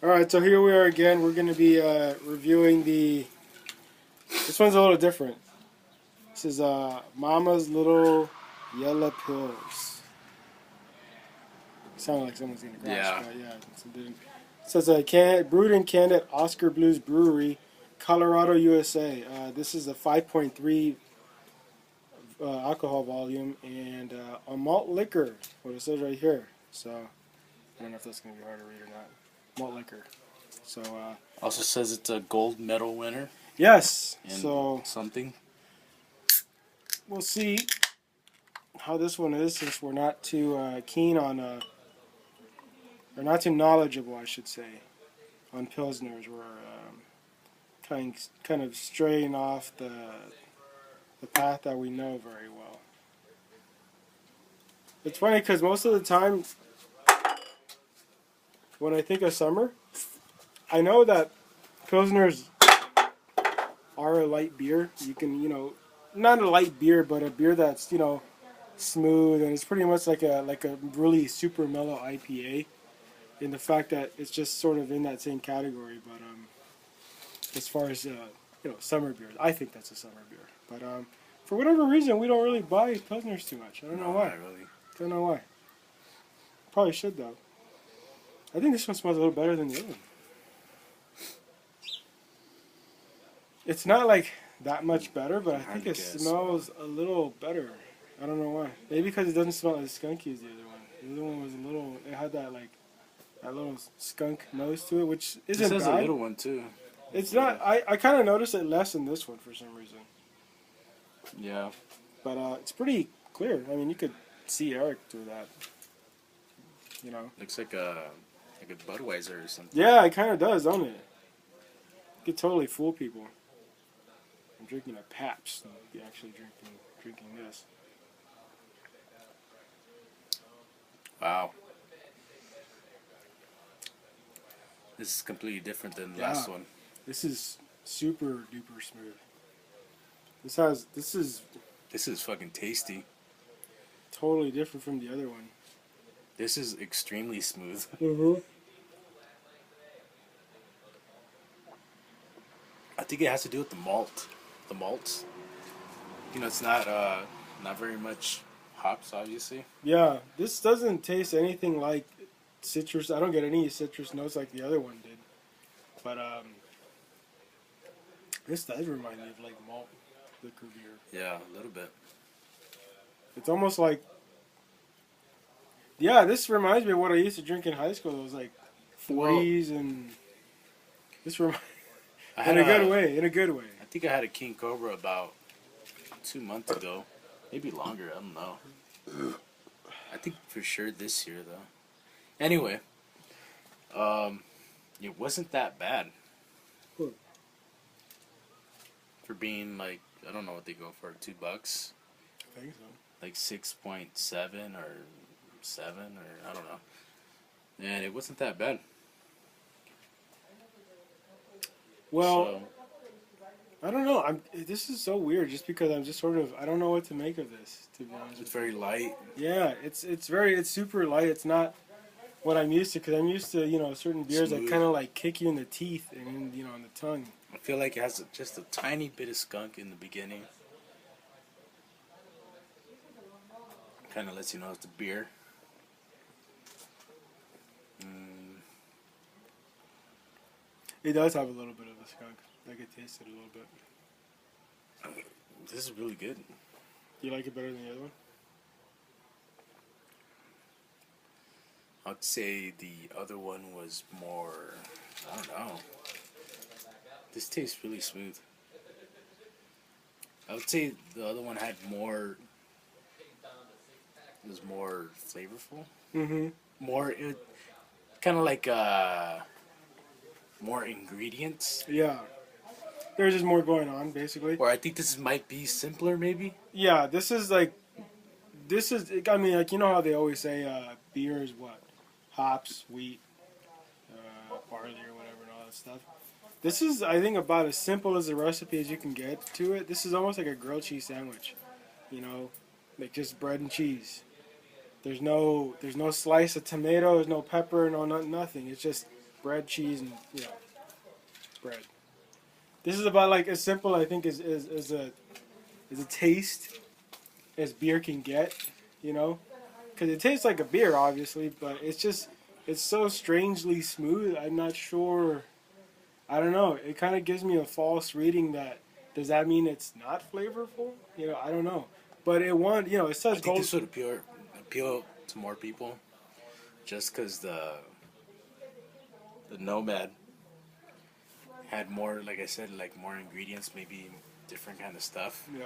Alright, so here we are again. We're going to be reviewing the. This one's a little different. This is Mama's Little Yella Pills. Sounded like someone's going to crash, Yeah. but yeah. It says brewed in Canada at Oskar Blues Brewery, Colorado, USA. This is a 5.3 alcohol volume and a malt liquor, what it says right here. So, I don't know if that's going to be hard to read or not. Malt liquor. So, Also says it's a gold medal winner. yes. In So something. we'll see how this one is, since we're not too keen on, or not too knowledgeable, I should say, on pilsners. We're kind of straying off the path that we know very well. It's funny because most of the time, when I think of summer, I know that pilsners are a light beer. You can, not a light beer, but a beer that's, smooth, and it's pretty much like a really super mellow IPA. In the fact that it's just sort of in that same category, but as far as summer beers, I think that's a summer beer. But for whatever reason, we don't really buy pilsners too much. I don't know why. Not really. Don't know why. Probably should though. I think this one smells a little better than the other one. It's not like that much better, but I think it smells a little better. I don't know why. Maybe because it doesn't smell as skunky as the other one. The other one was a little. It had that little skunk nose to it, which isn't This has bad. a little one too. It's not. I kind of noticed it less in this one for some reason. Yeah. But it's pretty clear. I mean, you could see Eric through that. Looks like a Budweiser or something. Yeah, it kind of does, don't it? You could totally fool people. I'm drinking a Pabst. And be actually drinking this. Wow. This is completely different than the last one. This is super duper smooth. This is fucking tasty. Totally different from the other one. This is extremely smooth. Mm-hmm. I think it has to do with the malt. The malts. It's not very much hops, obviously. Yeah, this doesn't taste anything like citrus. I don't get any citrus notes like the other one did. But this does remind me of like malt liquor beer. Yeah, a little bit. It's almost like, yeah, this reminds me of what I used to drink in high school. It was like 40s and this in a good way. In a good way. I think I had a King Cobra about 2 months ago, maybe longer. I don't know. I think for sure this year though. Anyway, it wasn't that bad for being like, I don't know what they go for, $2. I think so. Like 6.7 or 7 or I don't know. And it wasn't that bad. Well, I don't know. This is so weird, just because I'm just sort of, I don't know what to make of this, to be honest. It's very light. Yeah, it's super light. It's not what I'm used to, because I'm used to, certain beers that kind of like kick you in the teeth and on the tongue. I feel like it has just a tiny bit of skunk in the beginning. Kind of lets you know it's a beer. It does have a little bit of a skunk. I could taste it a little bit. This is really good. Do you like it better than the other one? I'd say the other one was more, I don't know. This tastes really smooth. I would say the other one had more, it was more flavorful. Mm-hmm. Kind of like more ingredients. Yeah. There's just more going on, basically. Or I think this might be simpler, maybe. Yeah, this is, I mean, like, you know how they always say beer is what? Hops, wheat, barley or whatever and all that stuff. This is, I think, about as simple as a recipe as you can get to it. This is almost like a grilled cheese sandwich. Like just bread and cheese. There's no slice of tomato, there's no pepper, nothing. It's just bread, cheese, and bread. This is about like as simple I think as a taste as beer can get, you know, because it tastes like a beer obviously, but it's so strangely smooth. I'm not sure. I don't know. It kind of gives me a false reading that does that mean it's not flavorful? I don't know. But it I says think gold. this would appeal to more people, just because the Nomad had more, like I said, like more ingredients, maybe different kind of stuff. Yeah.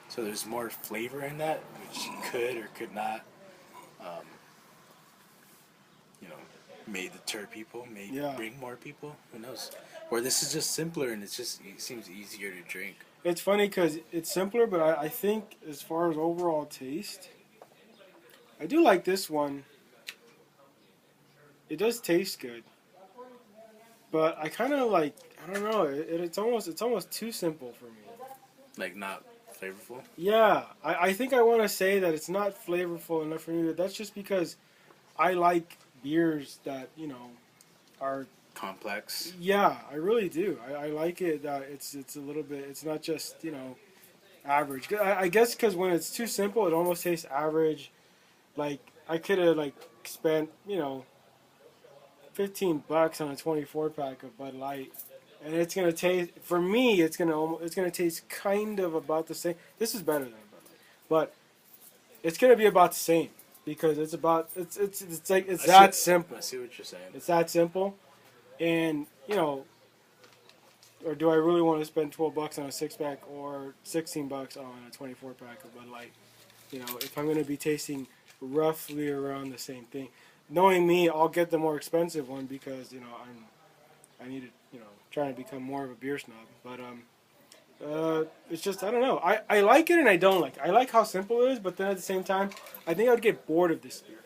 So there's more flavor in that, which could or could not, um, you know, may deter people, may Yeah. bring more people. Who knows? Or this is just simpler and it seems easier to drink. It's funny because it's simpler, but I think as far as overall taste, I do like this one. It does taste good, but I kind of like I don't know. It's almost too simple for me. Like not flavorful. Yeah, I think I want to say that it's not flavorful enough for me, but that's just because I like beers that are Complex. yeah, I really do. I like it that it's a little bit. It's not just average. I guess because when it's too simple, it almost tastes average. Like I could have like spent $15 on a 24 pack of Bud Light, and it's gonna taste for me. It's gonna taste kind of about the same. This is better than a Bud Light, but it's gonna be about the same because it's like it's that simple. I see what you're saying. It's that simple, and or do I really want to spend $12 on a 6 pack or $16 on a 24 pack of Bud Light? If I'm gonna be tasting roughly around the same thing. Knowing me, I'll get the more expensive one because I need to trying to become more of a beer snob. But it's just I don't know. I like it and I don't like it. I like how simple it is, but then at the same time, I think I'd get bored of this beer.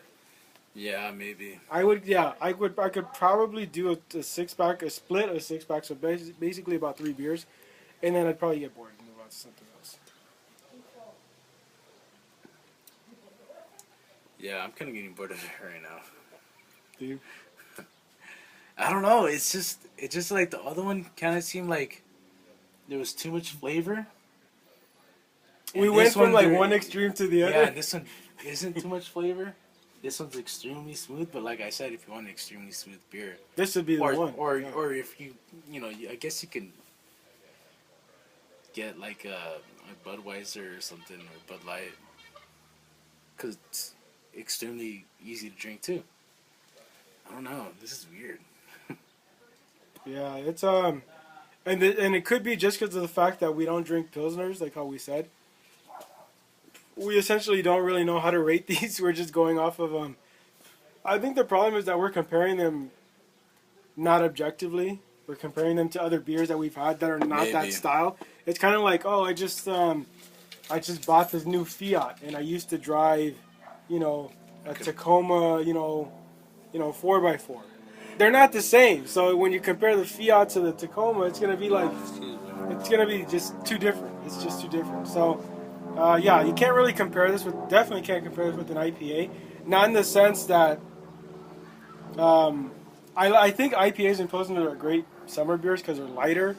Yeah, maybe. I would. Yeah, I would. I could probably do a 6 pack, a split of 6 packs, so basically about 3 beers, and then I'd probably get bored and move on to something else. Yeah, I'm kind of getting bored of it right now. Dude. I don't know. It's just like the other one kind of seemed like there was too much flavor. We And went this from like there- one extreme to the Yeah, other. and this one isn't too much flavor. This one's extremely smooth, but like I said, if you want an extremely smooth beer, This would be the or one. or yeah. or if I guess you can get like a Budweiser or something or Bud Light, because it's extremely easy to drink too. I don't know. This is weird. Yeah, it's and it could be just because of the fact that we don't drink pilsners, like how we said. We essentially don't really know how to rate these. We're just going off of I think the problem is that we're comparing them not objectively. We're comparing them to other beers that we've had that are not Maybe. that style. It's kind of like, oh, I just bought this new Fiat and I used to drive, a Tacoma, 4x4. They're not the same. So when you compare the Fiat to the Tacoma, it's gonna be just too different. It's just too different. So yeah, you can't really compare this with. Definitely can't compare this with an IPA. Not in the sense that I think IPAs and Pilsners are great summer beers because they're lighter.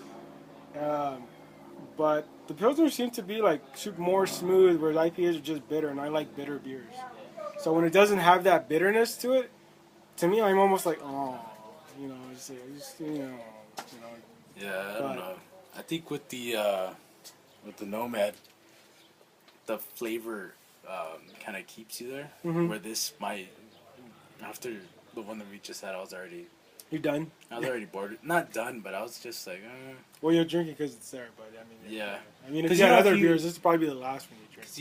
But the Pilsners seem to be like more smooth, whereas IPAs are just bitter, and I like bitter beers. So when it doesn't have that bitterness to it, to me, I'm almost like, oh, Yeah, I don't know. I think with the Nomad, the flavor kind of keeps you there. Mhm. Where this might, after the one that we just had, You're done. I was already bored. Not done, but I was just like, Well, you're drinking because it's there, but I mean, yeah. if 'Cause you had if other you- beers, this is probably the last one you drink. 'Cause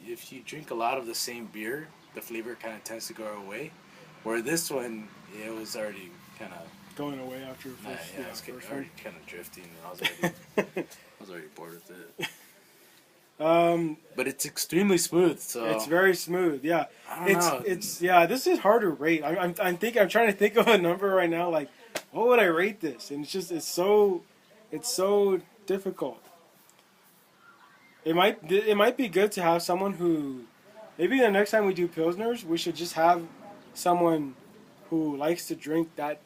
if you drink a lot of the same beer, the flavor kind of tends to go away. Where this one, it was already kind of. Going away after Nah, first, yeah, I was first already one. kind of drifting, and I was already bored with it. But it's extremely smooth, so It's very smooth. Yeah, I don't know. it's yeah. This is hard to rate. I'm trying to think of a number right now. Like, what would I rate this? And it's so difficult. It might be good to have someone who, maybe the next time we do pilsners, we should just have someone who likes to drink that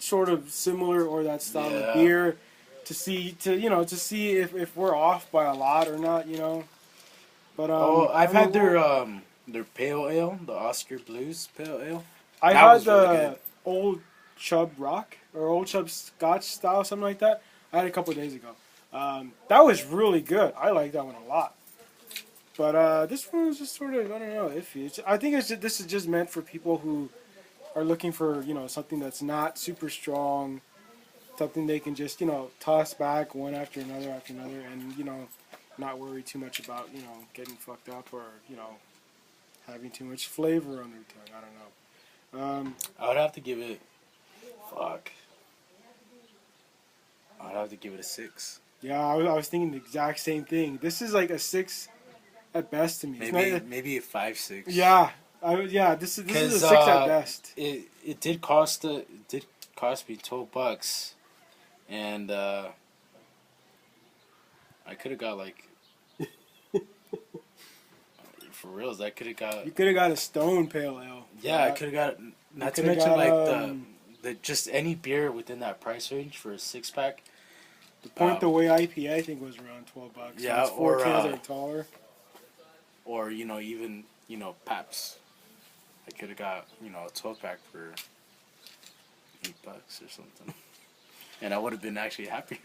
sort of similar or that style Yeah. of beer to see if we're off by a lot or not. But I've I had mean, their pale ale, the Oscar Blues pale ale. I That had was really the good. Old Chub Rock or Old Chub Scotch style, something like that. I had a couple of days ago. That was really good. I like that one a lot. But this one was just sort of, I don't know, iffy. I think this is just meant for people who are looking for something that's not super strong, something they can just toss back one after another, and not worry too much about getting fucked up or having too much flavor on their tongue. I don't know. I would have to give it. Fuck. I'd have to give it a 6. Yeah, I was thinking the exact same thing. This is like a 6 at best to me. It's not, Maybe a 5-6. yeah, this is a Because 6 at best. it did cost me $12, and I could have got like for reals. I could have got You could have got a Stone Pale Ale. yeah. I could have got not to coulda mention got, like the just any beer within that price range for a 6-pack. The Puente IPA I think was around $12. Yeah, It's 4 or, cans or taller. Or even Paps. I could have got a 12-pack for $8 or something, and I would have been actually happier.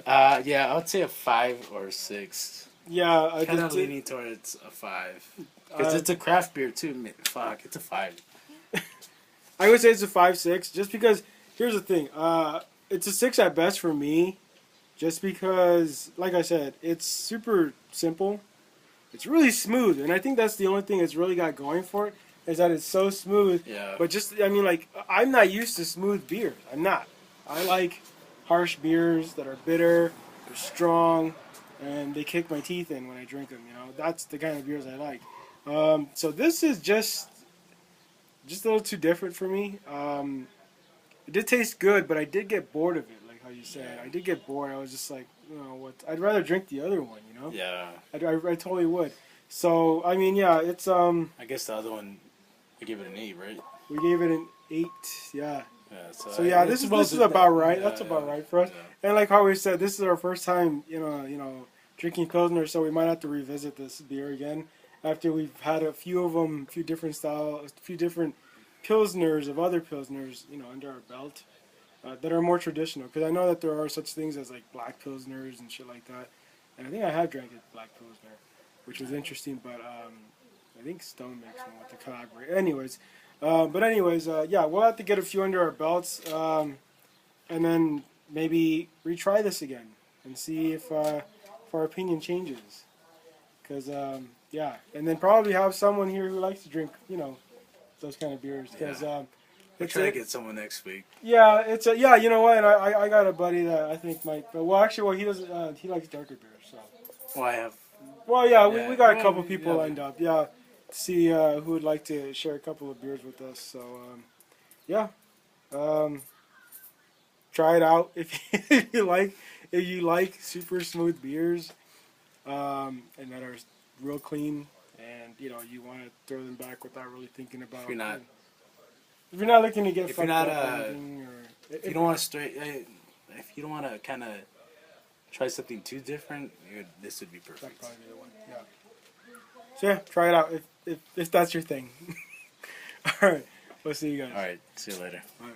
Yeah, I would say a 5 or 6. Yeah, Kind of leaning towards a 5 because it's a craft beer too. Fuck, it's a 5. I would say it's a 5-6 just because here's the thing. It's a 6 at best for me, just because, like I said, it's super simple. It's really smooth, and I think that's the only thing it's really got going for it is that it's so smooth. Yeah. But like I'm not used to smooth beers. I'm not. I like harsh beers that are bitter, they're strong, and they kick my teeth in when I drink them. That's the kind of beers I like. So this is just a little too different for me. It did taste good, but I did get bored of it, like how you said. I did get bored. I was just like, what? I'd rather drink the other one, Yeah. I totally would. So, I mean, yeah, it's, I guess the other one, we give it an 8, right? we gave it an 8, yeah. Yeah. So, yeah, this is about right. That's about right for us. Yeah. And like how we said, this is our first time, drinking Pilsner, so we might have to revisit this beer again after we've had a few of them, a few different styles, a few different Pilsners of other Pilsners, under our belt that are more traditional. Because I know that there are such things as like black Pilsners and shit like that. And I think I have drank a black Pilsner, which was interesting, but I think Stone makes one with the collaborate. Anyways, yeah, we'll have to get a few under our belts and then maybe retry this again and see if our opinion changes. Because, yeah, and then probably have someone here who likes to drink, those kind of beers. Because We'll try to get someone next week. yeah, yeah. You know what? And I got a buddy that I think might. But he doesn't. He likes darker beers. So. Well, I have. Well, yeah, Yeah. we got a couple people Yeah. lined up. Yeah, to see who would like to share a couple of beers with us. So, yeah, try it out if you like super smooth beers, and that are real clean, and you want to throw them back without really thinking about. If you're not looking to get If fucked you're not, up or anything, or If you don't want to if you don't want to kind of try something too different, this would be that'd perfect. probably be the one. Yeah. So yeah, try it out if that's your thing. All right, we'll see you guys. All right, see you later. All right.